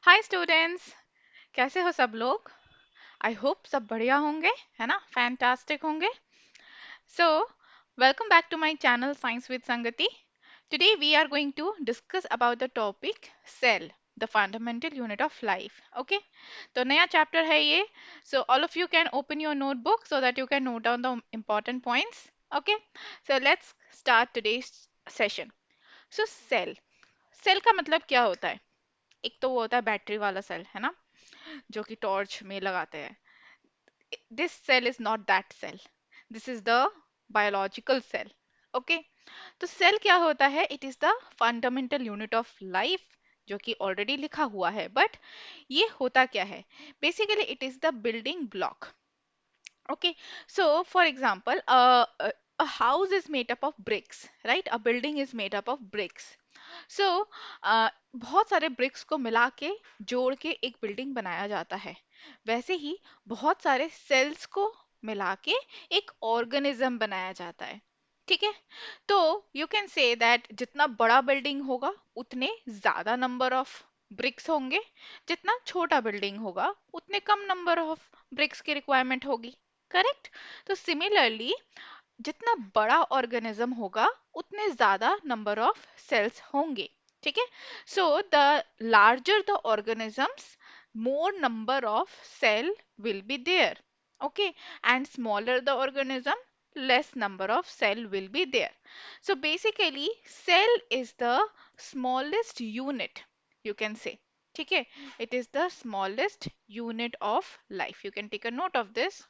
Hi students, कैसे हो सब लोग। आई होप सब बढ़िया होंगे, है ना, फैंटास्टिक होंगे। So welcome back to my channel science with Sangati. Today we are going to discuss about the topic cell, the fundamental unit of life. Okay, तो नया चैप्टर है ये। So all of you can open your notebook so that you can note down the important points. Okay, so let's start today's session. So cell का मतलब क्या होता है? एक तो वो होता है बैटरी वाला सेल, है ना, जो कि टॉर्च में लगाते हैं। This cell is not that cell, this is the biological cell. Okay, तो सेल क्या होता है? It is the fundamental unit of life, जो कि ऑलरेडी लिखा हुआ है। बट ये होता क्या है? Basically it is the building block. Okay, so for example, a house is made up of bricks, right? A building is made up of bricks. So बहुत सारे ब्रिक्स को मिला के जोड़ के एक बिल्डिंग बनाया जाता है। वैसे ही बहुत सारे सेल्स को मिला के एक ऑर्गेनिज्म बनाया जाता है। ठीक है, तो यू कैन से दैट जितना बड़ा बिल्डिंग होगा उतने ज्यादा नंबर ऑफ ब्रिक्स होंगे, जितना छोटा बिल्डिंग होगा उतने कम नंबर ऑफ ब्रिक्स की रिक्वायरमेंट होगी। करेक्ट? तो सिमिलरली जितना बड़ा ऑर्गेनिज्म होगा उतने ज्यादा नंबर ऑफ सेल्स होंगे। ठीक है, so the larger the organisms, more number of cell will be there. Okay, and smaller the organism, less number of cell will be there. So basically cell is the smallest unit, you can say. ठीक है, it is the smallest unit of life. You can take a note of this.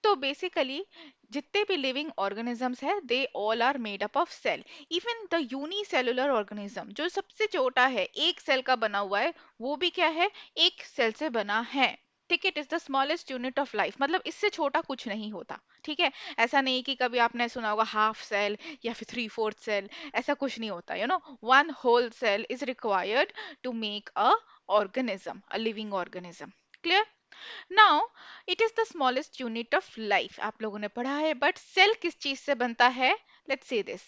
तो basically जितने भी living organisms है they all are made up of cell. Even the unicellular organism जो सबसे छोटा है, एक सेल का बना हुआ है, वो भी क्या है? एक सेल से बना है। ठीक है, it is the smallest unit of life, मतलब इससे छोटा कुछ नहीं होता। ठीक है, ऐसा नहीं कि कभी आपने सुना होगा हाफ सेल या फिर थ्री फोर्थ सेल, ऐसा कुछ नहीं होता। One whole cell is required to make a organism, a living organism. Clear? Now it is the smallest unit of life, आप लोगों ने पढ़ा है। बट सेल किस चीज से बनता है? Let's see this.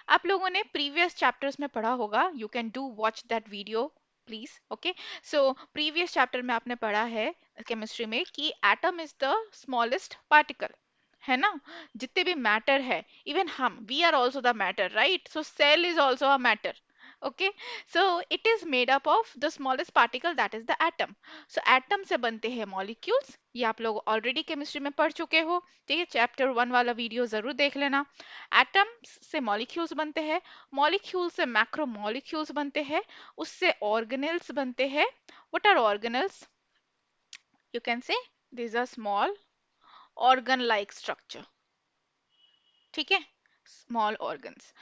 आप लोगों ने प्रीवियस चैप्टर्स में पढ़ा होगा, you can do watch that video please. Okay, so previous chapter में आपने पढ़ा है केमिस्ट्री में कि atom is the smallest particle, है ना। जितने भी मैटर है, इवन हम, we are also the matter, right? So cell is also a matter. Okay, so it is made up of the smallest particle, that is the atom. So atom से बनते हैं molecules, ये आप लोग already chemistry में पढ़ चुके हो। ठीक है, चैप्टर 1 वाला वीडियो जरूर देख लेना। एटम से मॉलिक्यूल्स बनते हैं, मॉलिक्यूल से मैक्रो मॉलिक्यूल्स बनते हैं, उससे ऑर्गेनेल्स बनते हैं। What are organelles? You can say these are small organ like structure। ठीक है, स्मॉल ऑर्गन्स।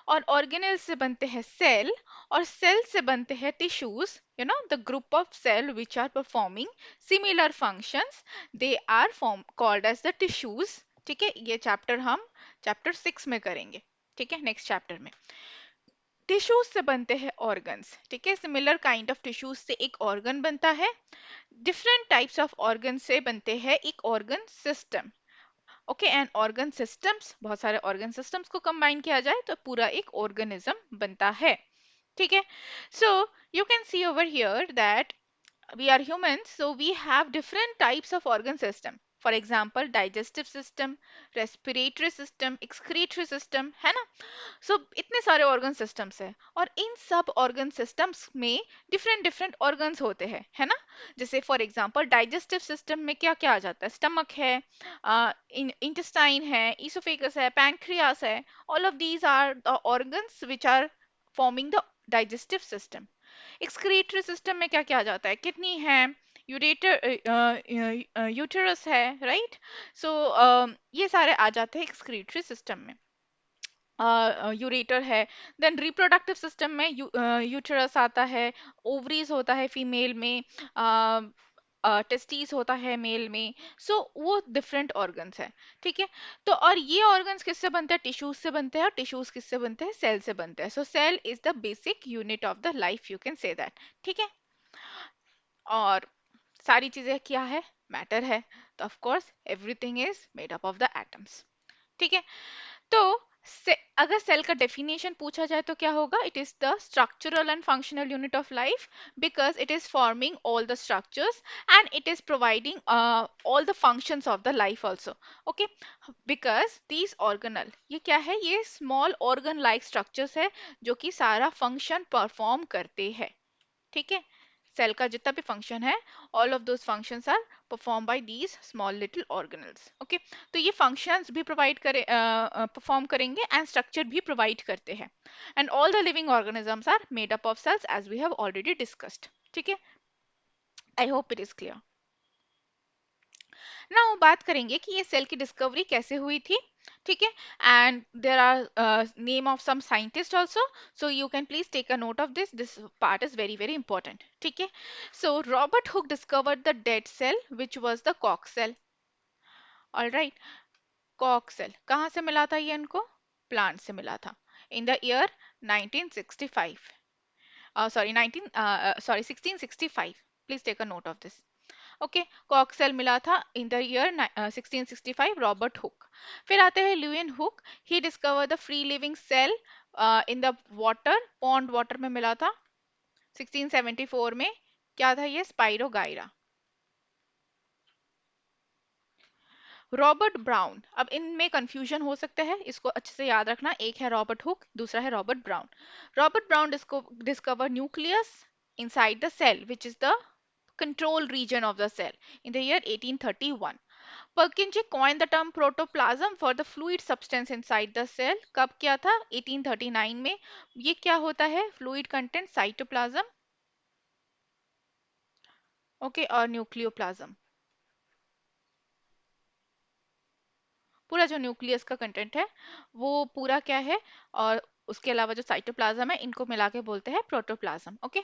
और ऑर्गेनेल से बनते हैं सेल, और सेल से बनते हैं tissues. The group of cell which are performing similar functions, they are form called as the tissues. ठीक है, ये चैप्टर हम चैप्टर 6 में करेंगे। ठीक है, नेक्स्ट चैप्टर में। टिश्यूज से बनते हैं ऑर्गन्स। ठीक है, सिमिलर काइंड ऑफ टिश्यूज से एक ऑर्गन बनता है। डिफरेंट टाइप्स ऑफ ऑर्गन से बनते हैं एक organ system. Okay, and organ systems, बहुत सारे ऑर्गन सिस्टम्स को कंबाइन किया जाए तो पूरा एक ऑर्गेनिज्म बनता है। ठीक है, सो you can C over here that we are humans, so we have different types of organ system. For example, digestive system, respiratory system, excretory system, है ना। सो इतने सारे ऑर्गन सिस्टम्स है, और इन सब ऑर्गन सिस्टम्स में डिफरेंट डिफरेंट ऑर्गन्स होते हैं, है ना। जैसे फॉर एग्जांपल डाइजेस्टिव सिस्टम में क्या क्या आ जाता है? स्टमक है, इंटेस्टाइन है, इसोफेगस है, पैंक्रियास है। All of these are the organs which are forming the digestive system. Excretory system में क्या क्या आ जाता है? किडनी है, यूरेटर, यूटेरस है, राइट। सो ये सारे आ जाते हैं एक्सक्रीटरी सिस्टम में। यूरेटर है। देन रिप्रोडक्टिव सिस्टम में यूटेरस आता है, ओवरीज होता है फीमेल में, टेस्टिस होता है मेल में। सो वो डिफरेंट ऑर्गन्स है। ठीक है, तो और ये ऑर्गन्स किससे बनते हैं? टिश्यूज से बनते हैं, और टिश्यूज किससे बनते हैं? सेल से बनते हैं। So cell is the basic unit of the life, you can say that. ठीक है, और सारी चीजें क्या है? मैटर है। तो of course everything is made up of the atoms. ठीक है, तो से अगर सेल का डेफिनेशन पूछा जाए तो क्या होगा? It is the structural and functional unit of life because it is forming all the structures and it is providing all the functions of the life also. Okay, because these organelle, ये क्या है? ये small organ like structures है जो कि सारा function perform करते हैं. ठीक है, सेल का जितना भी फंक्शन है, all of those functions are perform by these small little organelles. Okay, तो ये फंक्शंस भी प्रोवाइड करे, परफॉर्म करेंगे एंड स्ट्रक्चर भी प्रोवाइड करते हैं. And all the living organisms are made up of cells as we have already discussed. ठीक है, I hope it is clear. Now बात करेंगे कि ये सेल की डिस्कवरी कैसे हुई थी. ठीक है, and there are name of some scientist also, so you can please take a note of this part is very very important. ठीक है, सो Robert Hooke discovered the dead cell which was the Kock cell. Alright, Kock cell कहाँ से मिला था? ये इनको plant से मिला था in the year 1965. Sorry 19 sorry 1665. Please take a note of this. Okay, cork cell मिला था in the year 1665, Robert Hooke. फिर आते हैं Leeuwenhoek. He discover the free living cell in the water, pond water में मिला था 1674 में. क्या था ये? स्पाइरोगाइरा. रॉबर्ट ब्राउन, अब इनमें कंफ्यूजन हो सकता है, इसको अच्छे से याद रखना. एक है रॉबर्ट हुक, दूसरा है Robert brown. Robert brown discover nucleus inside the cell which is the control region of the cell in the year 1831. Purkinje coined the term protoplasm for the fluid substance inside the cell. कब किया था? 1839 में. ये क्या होता है? fluid content cytoplasm, okay, और nucleoplasm. पूरा जो न्यूक्लियस का कंटेंट है वो पूरा क्या है, और उसके अलावा जो साइटोप्लाज्म है, इनको मिला के बोलते हैं protoplasm. Okay,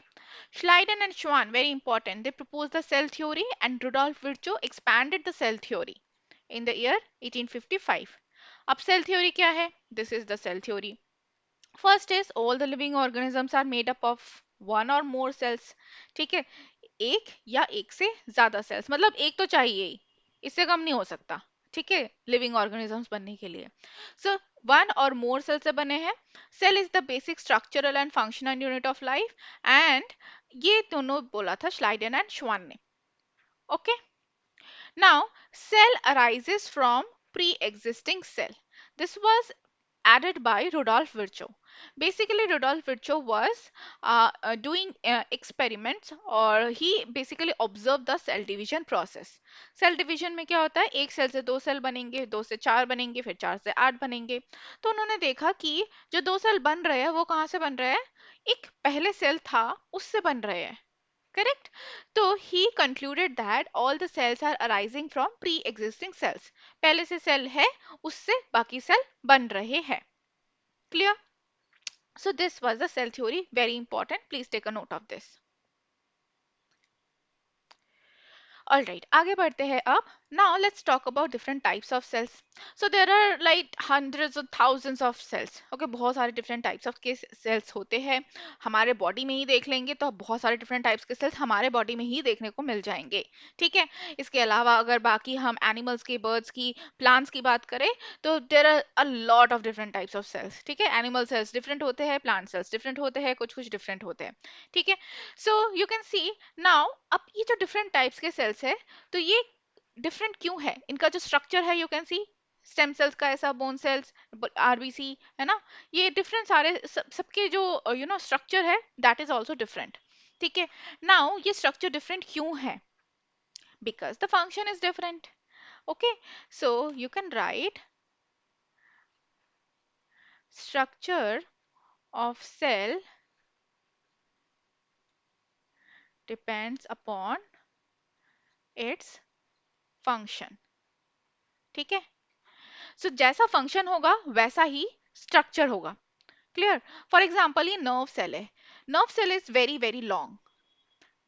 Schleiden and Schwann, very important, they proposed the cell theory and Rudolf Virchow expanded the cell theory in the year 1855. अब सेल थ्योरी क्या है? This is the cell theory. First is all the living organisms are made up of one और more sales. ठीक है, एक या एक से ज्यादा सेल्स, मतलब एक तो चाहिए ही, इससे कम नहीं हो सकता. ठीक है, लिविंग ऑर्गेनिजम्स बनने के लिए. सो वन और मोर सेल से बने हैं. Cell is the basic structural and functional unit of life. And ये दोनों बोला था श्लाइडन एंड श्वान ने. Okay, now cell arises from pre-existing cell. This was added by Rudolf Virchow. Basically, Rudolf Virchow was doing experiments, or he basically observed the cell division process. Cell division में क्या होता है? एक cell से दो cell बनेंगे, दो से चार बनेंगे, फिर चार से आठ बनेंगे. तो उन्होंने देखा कि जो दो सेल बन रहे हैं वो कहाँ से बन रहे हैं? एक पहले सेल था उससे बन रहे हैं. Correct? So he concluded that all the cells are arising from pre-existing cells. पहले से सेल है, उससे बाकी सेल बन रहे हैं. Clear? So this was the cell theory. Very important. Please take a note of this. All right, आगे बढ़ते हैं अब. Now let's talk about different types of cells. So there are like hundreds of thousands of cells. Okay, बहुत सारे different types of के cells होते हैं. हमारे बॉडी में ही देख लेंगे तो बहुत सारे different types के cells हमारे बॉडी में ही देखने को मिल जाएंगे. ठीक है, इसके अलावा अगर बाकी हम animals की, birds की, plants की बात करें तो there are a lot of different types of cells. ठीक है, animal cells different होते हैं, plant cells different होते हैं, कुछ कुछ different होते हैं. ठीक है, so you can see now, अब ये जो different types के cells है तो ये डिफरेंट क्यों है? इनका जो स्ट्रक्चर है, you can C stem cells का ऐसा, बोन सेल्स, आरबीसी है ना, ये डिफरेंट सारे सबके जो स्ट्रक्चर है दैट इज आल्सो डिफरेंट. ठीक है, नाउ ये स्ट्रक्चर डिफरेंट क्यों है? Because the function is different. Okay, so you can write structure of cell depends upon its function. ठीक है, सो जैसा फंक्शन होगा वैसा ही स्ट्रक्चर होगा. क्लियर? फॉर एग्जाम्पल ये नर्व सेल है. Nerve cell is very very long.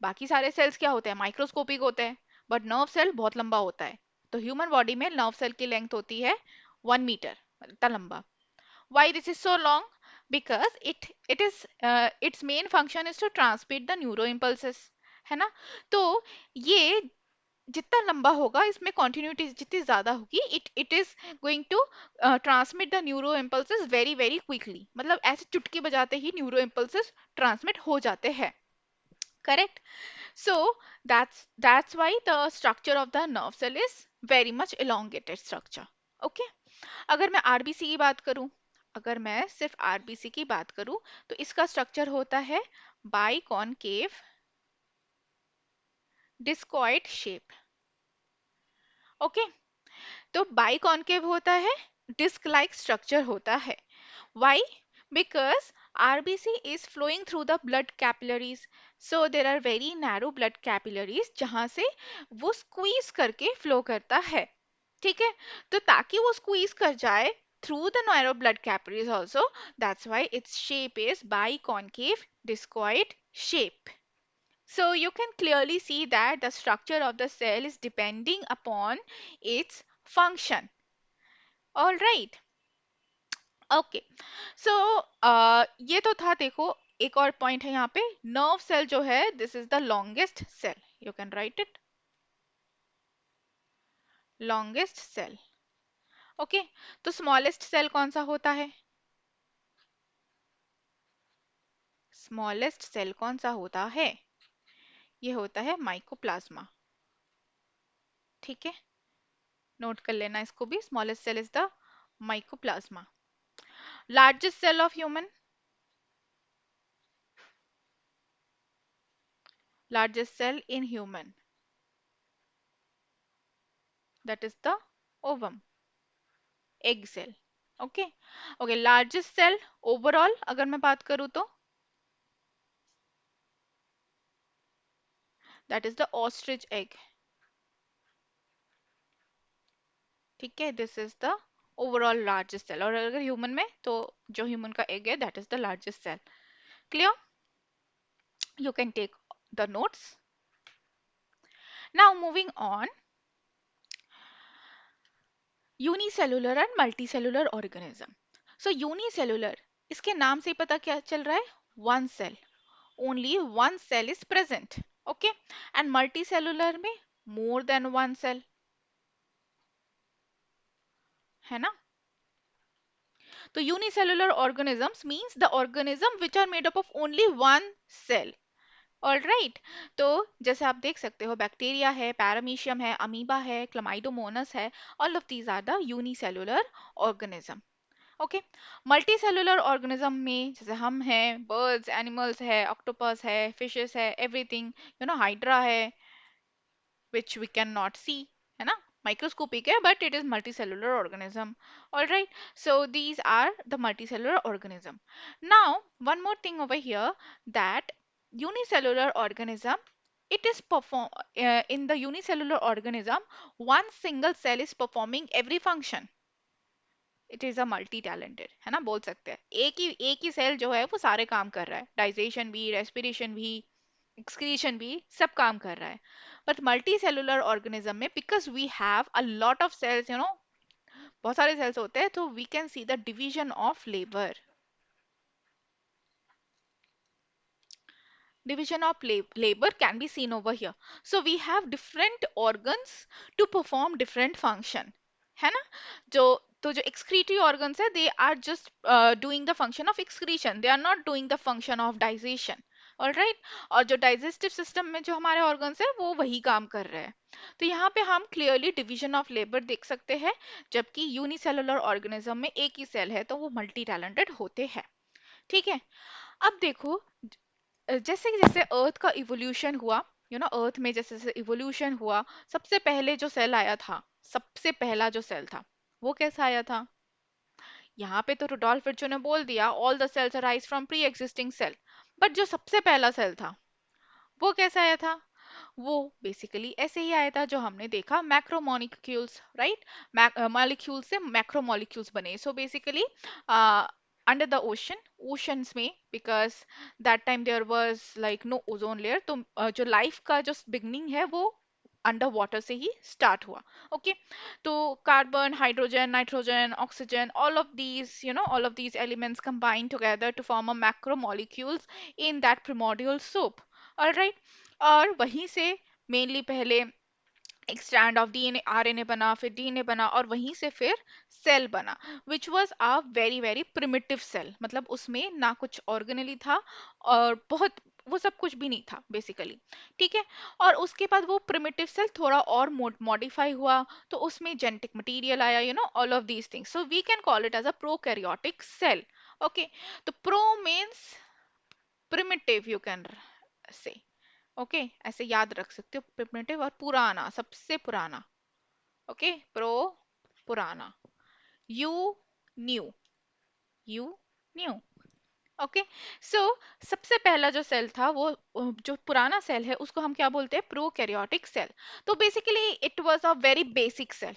बाकी सारे सेल्स क्या होते हैं? माइक्रोस्कोपिक होते हैं. बट नर्व सेल बहुत लंबा होता है. तो ह्यूमन बॉडी में नर्व सेल की लेंथ होती है 1 मीटर, इतना लंबा. Why this is so long? Because it is its main function is to transmit the neuro impulses. है ना, तो ये जितना लंबा होगा इसमें कॉन्टिन्यूटी जितनी ज्यादा होगी, it is going to transmit the neuro impulses very very quickly, मतलब ऐसे चुटकी बजाते ही न्यूरो इम्पल्सेस ट्रांसमिट हो जाते हैं। Correct? So that's why the structure of the nerve cell is very much elongated structure. Okay? अगर मैं आरबीसी की बात करूं, अगर मैं सिर्फ आरबीसी की बात करूं, तो इसका स्ट्रक्चर होता है बाइकॉनकेव डिस्कॉइड शेप। ओके? तो बाइकॉनकेव होता है, डिस्क लाइक स्ट्रक्चर होता है। Why? Because RBC is flowing through the blood capillaries. So there are very narrow blood capillaries जहां से वो squeeze करके flow करता है। ठीक है? तो ताकि वो squeeze कर जाए through the narrow blood capillaries also, that's why its shape is biconcave discoid shape. So you can clearly see that the structure of the cell is depending upon its function. All right. Okay, so ये तो था, देखो एक और point है यहाँ पे, nerve cell जो है this is the longest cell, you can write it, longest cell. Okay, तो स्मॉलेस्ट सेल कौन सा होता है? स्मॉलेस्ट सेल कौन सा होता है? ये होता है माइकोप्लाज्मा। ठीक है, नोट कर लेना इसको भी, smallest cell is the mycoplasma. Largest cell of human, largest cell in human, that is the ovum, egg cell. Okay, okay, largest cell overall अगर मैं बात करूं तो that is the ostrich egg. ठीक है, this is the overall largest cell, और अगर human में तो जो ह्यूमन का एग है that is the largest cell. Clear? You can take the notes. Now moving on, unicellular and multicellular organism. So unicellular, इसके नाम से ही पता क्या चल रहा है, one cell, only one cell is present. Okay, and multicellular में मोर देन वन सेल, है ना? तो unicellular organisms means the organism which are made up of only one cell. All right, तो जैसे आप देख सकते हो, बैक्टीरिया है, पैरामीशियम है, अमीबा है, क्लमाइडोमोनस है, all of these are the unicellular organism. Okay, multi cellular organism में जैसे हम हैं, बर्ड्स, एनिमल्स है, ऑक्टोपस है, फिशेस है, एवरीथिंग, यू नो, हाइड्रा है, which we cannot see, है ना, microscopic है, but it is multicellular organism. All right, so these are the multicellular organism. Now one more thing over here, that unicellular organism, it is perform in the unicellular organism, one single cell is performing every function. It is a multi talented, है ना, बोल सकते हैं एक ही cell जो है वो सारे काम कर रहा है, डाइजेशन भी, रेस्पिरेशन भी, एक्सक्रीशन भी, सब काम कर रहा है। बट मल्टी सेलुलर ऑर्गेनिज्म में, because we have a lot of cells, you know, बहुत सारे सेल्स होते हैं, तो we can see the division of labour, division of labor can be seen over here. So we have different organs to perform different function, है ना? जो तो जो excretory organs है, they are just doing the function of excretion, they are not doing the function of digestion. All right, और जो digestive system में जो हमारे ऑर्गन्स है वो वही काम कर रहे हैं। तो यहाँ पे हम क्लियरली डिवीजन ऑफ लेबर देख सकते हैं, जबकि यूनिसेलुलर ऑर्गेनिज्म में एक ही सेल है तो वो मल्टी टैलेंटेड होते हैं। ठीक है, अब देखो, जैसे जैसे अर्थ का इवोल्यूशन हुआ, यू नो, अर्थ में जैसे जैसे इवोल्यूशन हुआ, सबसे पहले जो सेल आया था, सबसे पहला जो सेल था, वो कैसा आया था? यहाँ पे तो रुडोल्फ विर्चो ने बोल दिया all the cells arise from pre existing cell, but जो सबसे पहला सेल था वो कैसा आया था? वो बेसिकली ऐसे ही आया था जो हमने देखा, मैक्रोमोलिक्यूल्स, राइट, मॉलिक्यूल्स से मैक्रोमोलिक्यूल्स बने। So basically under the oceans में, because that time there was like no ozone layer, तो जो लाइफ का जो बिगनिंग है वो अंडर वाटर से ही स्टार्ट हुआ। ओके, तो carbon, hydrogen, nitrogen, oxygen, all of these elements combine together to form a macromolecules in that primordial soup. All right, और वहीं से मेनली पहले एक स्ट्रैंड ऑफ डीएनए आरएनए बना, फिर डीएनए बना, और वहीं से फिर सेल बना, which was a very very primitive cell. मतलब उसमें ना कुछ ऑर्गेनली था और बहुत, वो सब कुछ भी नहीं था बेसिकली। ठीक है। और उसके बाद वो प्रिमिटिव सेल थोड़ा और मॉडिफाई हुआ, तो उसमें जेनेटिक मटेरियल आया, all of these things, so we can call it as a prokaryotic cell. Okay. तो pro means primitive, you can say, okay, ऐसे याद रख सकते हो, प्रिमिटिव और पुराना, सबसे पुराना। ओके, प्रो, पुराना। Eu, new, eu, new. Okay. So सबसे पहला जो सेल था वो जो पुराना सेल है उसको हम क्या बोलते हैं, प्रोकैरियोटिक सेल। तो basically it was a very basic cell.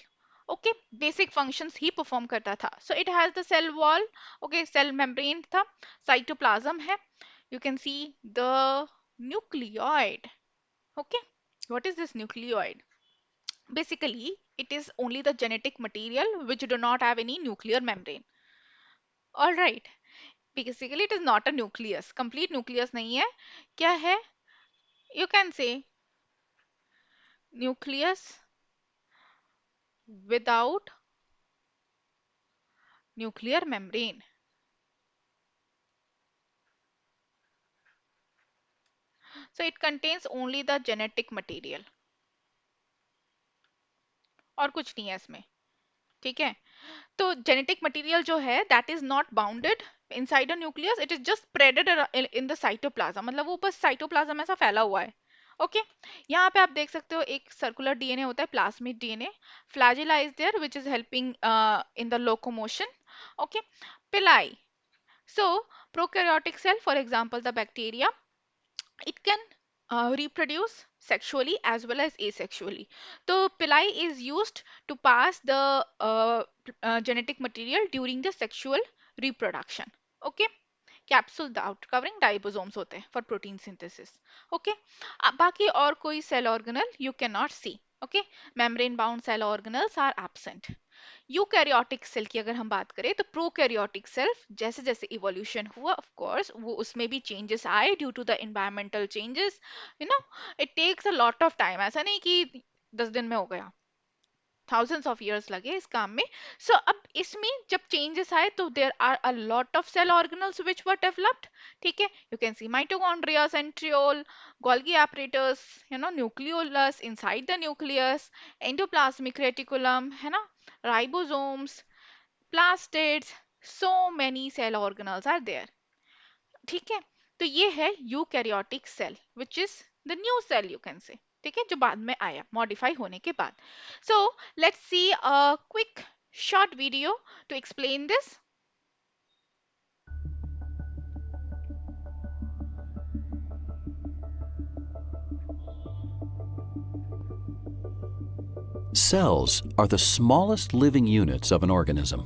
Okay, basic functions ही परफॉर्म करता था। So it has the cell wall, okay, cell membrane था, साइटोप्लाज्म है, you can see the nucleoid. Okay, what is this nucleoid? Basically it is only the genetic material which do not have any nuclear membrane. All right, basically it is not a nucleus, complete nucleus nahi hai. Kya hai? You can say nucleus without nuclear membrane. So it contains only the genetic material, और कुछ नहीं है इसमें। ठीक है। तो genetic material जो है that is not bounded inside a nucleus, it is just spreaded in the cytoplasm, मतलब वो बस साइटोप्लाज्म में ऐसा फैला हुआ है। ओके। यहाँ पे आप देख सकते हो एक सर्कुलर डीएनए होता है, plasmid DNA, flagella is there which is helping in the locomotion. Okay. Pili, so prokaryotic cell, for example the bacteria, it can reproduce sexually as well as asexually. So pili is used to pass the genetic material during the sexual reproduction. Okay. Capsule out covering ribosomes होते हैं for protein synthesis. Okay. बाकी और कोई cell organelle you can not see. Okay, membrane bound cell organelles are absent. Eukaryotic cell की अगर हम बात करें तो प्रोकैरियोटिक सेल जैसे जैसे इवोल्यूशन हुआ ऑफ कोर्स वो उसमें भी चेंजेस आए due to the environmental changes, you know, it takes a lot of time, ऐसा नहीं कि 10 दिन में हो गया, thousands of years लगे इस काम में। सो अब इसमें जब चेंजेस आए तो there are a lot of cell organelles which were developed. ठीक है, you can see mitochondria, centriole, Golgi apparatus, nucleolus inside the nucleus, endoplasmic reticulum, है ना, ribosomes, plastids, so many cell organelles are there. ठीक है। तो ये है eukaryotic cell which is the new cell you can say. ठीक है, जो बाद में आया मॉडिफाई होने के बाद। So let's see a quick short video to explain this. Cells are the smallest living units of an organism.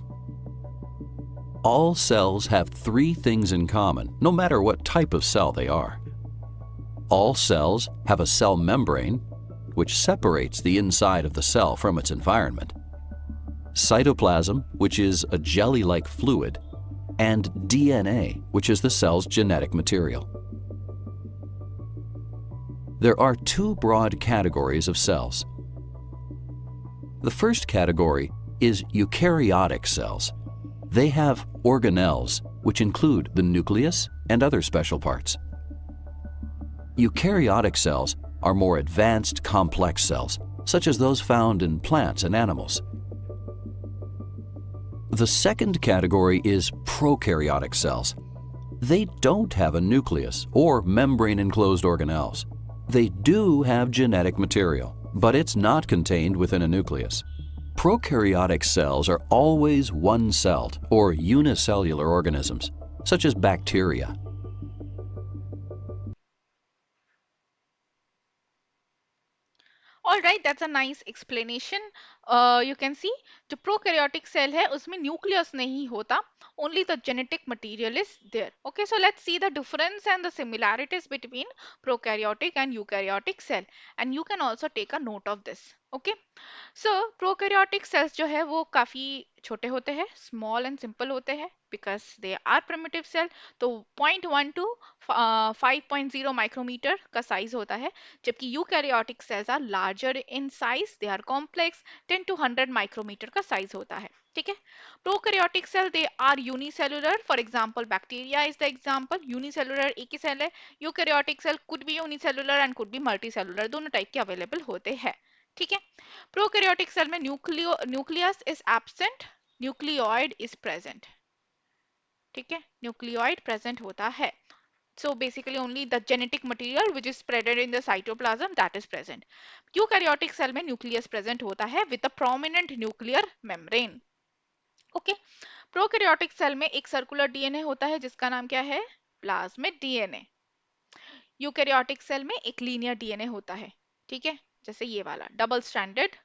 All cells have three things in common, no matter what type of cell they are. All cells have a cell membrane, which separates the inside of the cell from its environment, cytoplasm, which is a jelly-like fluid, and DNA, which is the cell's genetic material. There are two broad categories of cells. The first category is eukaryotic cells. They have organelles, which include the nucleus and other special parts. Eukaryotic cells are more advanced, complex cells, such as those found in plants and animals. The second category is prokaryotic cells. They don't have a nucleus or membrane-enclosed organelles. They do have genetic material, but it's not contained within a nucleus. Prokaryotic cells are always one-celled or unicellular organisms, such as bacteria. All right, that's a nice explanation. You can see जो prokaryotic cell है उसमें nucleus नहीं होता, only the genetic material is there. Okay, so let's see the difference and the similarities between prokaryotic and eukaryotic cell, and you can also take a note of this. Okay, so prokaryotic cells जो है वो काफी छोटे होते हैं, small and simple होते हैं, because they are primitive cell. तो 0.1 to 5.0 माइक्रोमीटर का साइज होता है, जबकि eukaryotic cells are larger in size, they are complex, 10 to 100 micrometre का साइज होता है. ठीक है. Prokaryotic cell they are unicellular, for example bacteria is the example. Unicellular एक ही सेल है. Eukaryotic cell could be unicellular and could be multicellular, दोनों type के अवेलेबल होते हैं. ठीक है. प्रोकैरियोटिक सेल में nucleus is absent, nucleoid is present. ठीक है. न्यूक्लियोइड प्रेजेंट होता है. So basically only the genetic material which is spreaded in the cytoplasm that is present. Eukaryotic cell में nucleus present होता है with a prominent nuclear membrane. Okay. Prokaryotic cell में एक circular DNA होता है जिसका नाम क्या है? Plasmid DNA. यूकैरियोटिक सेल में एक लीनियर डीएनए होता है. ठीक है. जैसे ये वाला डबल स्ट्रैंडेड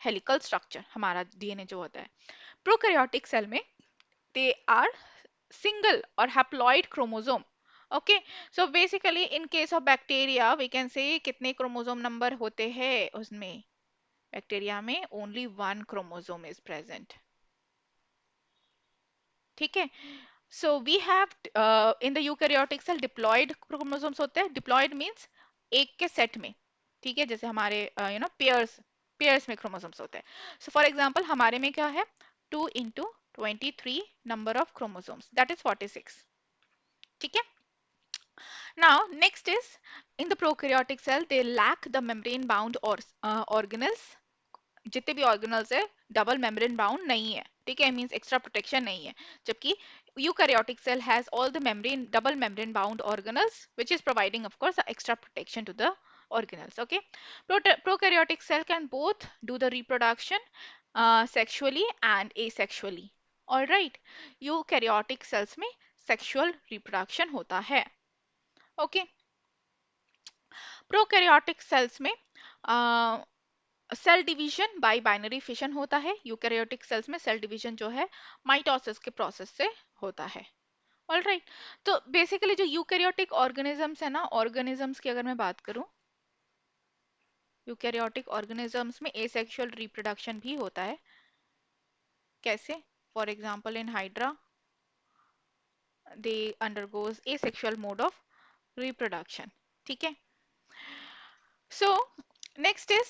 हेलिकल स्ट्रक्चर हमारा डीएनए जो होता है. प्रोकैरियोटिक सेल में they are single or haploid chromosome. Okay, so basically in case of bacteria we can say कितने क्रोमोसोम नंबर होते हैं उसमें. बैक्टीरिया में only one chromosome is present. ठीक है. So we have in the eukaryotic cell diploid chromosomes होते हैं. Diploid means एक के सेट में. ठीक है. जैसे हमारे पेयर्स में क्रोमोसोम्स होते हैं. So for example हमारे में क्या है? 2 into 23 number of chromosomes, that is 46. ठीक है. Now next is in the prokaryotic cell they lack the membrane bound or organelles. जितने भी ऑर्गेनल्स है डबल मेम्ब्रेन बाउंड नहीं है. ठीक है. मींस एक्स्ट्रा प्रोटेक्शन नहीं है. जबकि eukaryotic cell has all the membrane double membrane bound organelles which is providing of course extra protection to the organelles. Okay. Prokaryotic cell can both do the reproduction sexually and asexually. All right. Eukaryotic cells में sexual reproduction होता है. Okay. Prokaryotic cells में cell division by binary fission होता है. Eukaryotic cells में cell division जो है mitosis के प्रोसेस से होता है. ऑलराइट. तो बेसिकली जो यूकैरियोटिक ऑर्गेनिजम्स है ना, ऑर्गेनिजम्स की अगर मैं बात करूं, यूकैरियोटिक ऑर्गेनिजम्स में एसेक्सुअल रिप्रोडक्शन भी होता है. कैसे? For example in hydra they undergoes asexual mode of reproduction. ठीक है. So next is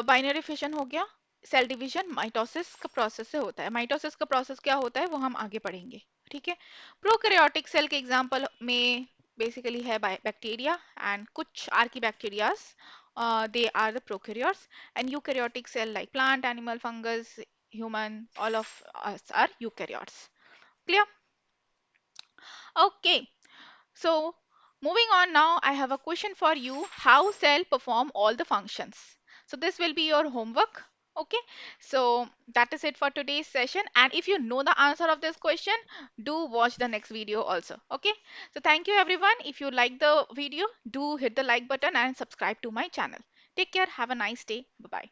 binary fission हो गया. सेल डिवीजन माइटोसिस का प्रोसेस से होता है. माइटोसिस का प्रोसेस क्या होता है वो हम आगे पढ़ेंगे. ठीक है. प्रोकैरियोटिक सेल के एग्जांपल में बेसिकली है बैक्टीरिया एंड कुछ archaebacterias, they are the prokaryotes. And eukaryotic cell like plant, animal, fungus, human, all of us are eukaryotes. Clear? Okay. So moving on now, I have a question for you. How cell perform all the functions? So this will be your homework. Okay. So that is it for today's session. And if you know the answer of this question, do watch the next video also. Okay. So thank you everyone. If you like the video, do hit the like button and subscribe to my channel. Take care. Have a nice day. Bye bye.